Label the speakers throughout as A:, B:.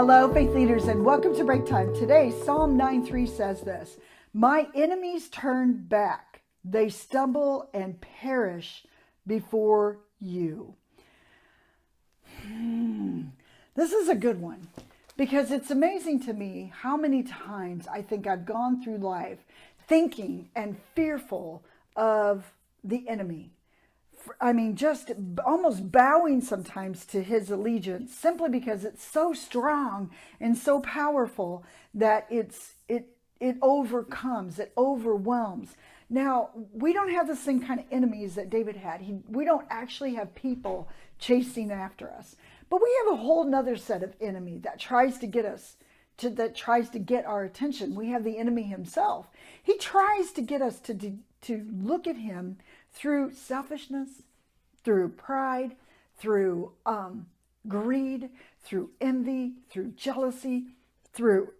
A: Hello, faith leaders, and welcome to Breaktime. Today, Psalm 9:3 says this: "My enemies turn back; they stumble and perish before you." This is a good one because it's amazing to me how many times I think I've gone through life thinking and fearful of the enemy. I mean, just almost bowing sometimes to his allegiance simply because it's so strong and so powerful that it overcomes, it overwhelms. Now, we don't have the same kind of enemies that David had. We don't actually have people chasing after us. But we have a whole nother set of enemy that tries to get us, that tries to get our attention. We have the enemy himself. He tries to get us to look at him through selfishness, through pride, through greed, through envy, through jealousy, through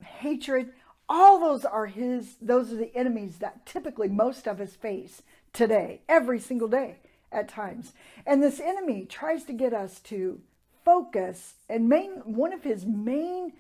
A: hatred. All those are the enemies that typically most of us face today, every single day at times. And this enemy tries to get us to focus, and one of his main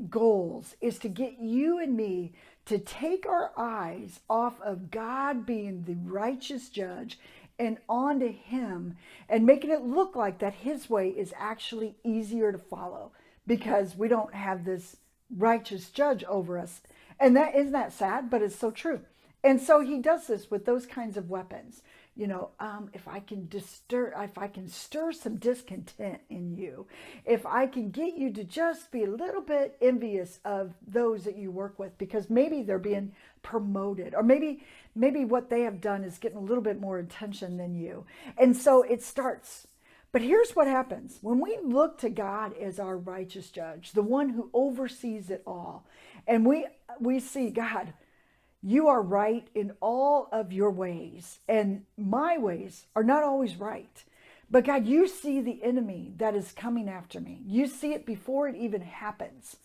A: goals is to get you and me to take our eyes off of God being the righteous judge and onto him, and making it look like that his way is actually easier to follow because we don't have this righteous judge over us. And that isn't that sad, but it's so true. And so he does this with those kinds of weapons. You know, if I can stir some discontent in you, if I can get you to just be a little bit envious of those that you work with because maybe they're being promoted, or maybe what they have done is getting a little bit more attention than you. And so it starts. But here's what happens when we look to God as our righteous judge, the one who oversees it all. And we see, God, you are right in all of your ways, and my ways are not always right. But God, you see the enemy that is coming after me. You see it before it even happens.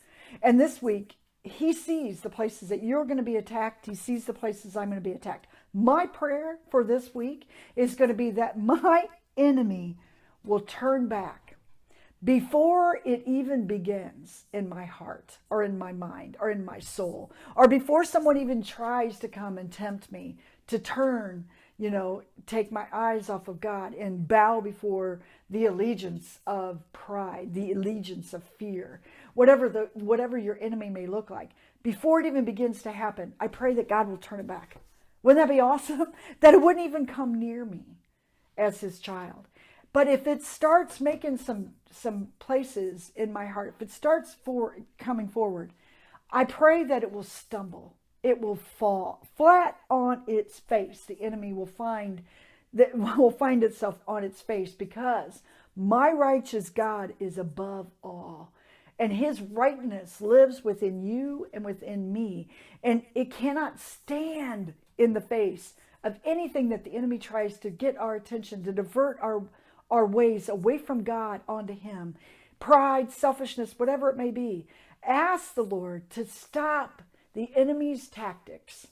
A: And this week, he sees the places that you're going to be attacked. He sees the places I'm going to be attacked. My prayer for this week is going to be that my enemy will turn back before it even begins in my heart or in my mind or in my soul, or before someone even tries to come and tempt me to turn, take my eyes off of God and bow before the allegiance of pride, the allegiance of fear, whatever your enemy may look like. Before it even begins to happen, I pray that God will turn it back. Wouldn't that be awesome? That it wouldn't even come near me as his child. But if it starts making some places in my heart, if it starts coming forward, I pray that it will stumble. It will fall flat on its face. The enemy will find itself on its face, because my righteous God is above all. And his rightness lives within you and within me. And it cannot stand in the face of anything that the enemy tries to get our attention, to divert our ways away from God onto him. Pride, selfishness, whatever it may be. Ask the Lord to stop the enemy's tactics,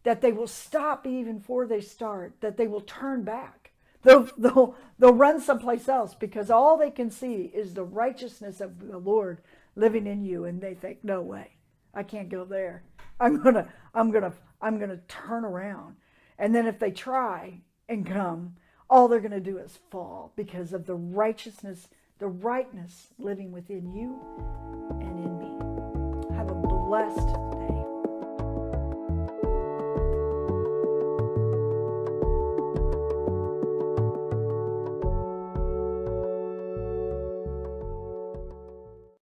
A: that they will stop even before they start, that they will turn back. They'll run someplace else because all they can see is the righteousness of the Lord living in you, and they think, no way, I can't go there. I'm gonna turn around. And then if they try and come, all they're going to do is fall because of the righteousness, the rightness living within you and in me. Have a blessed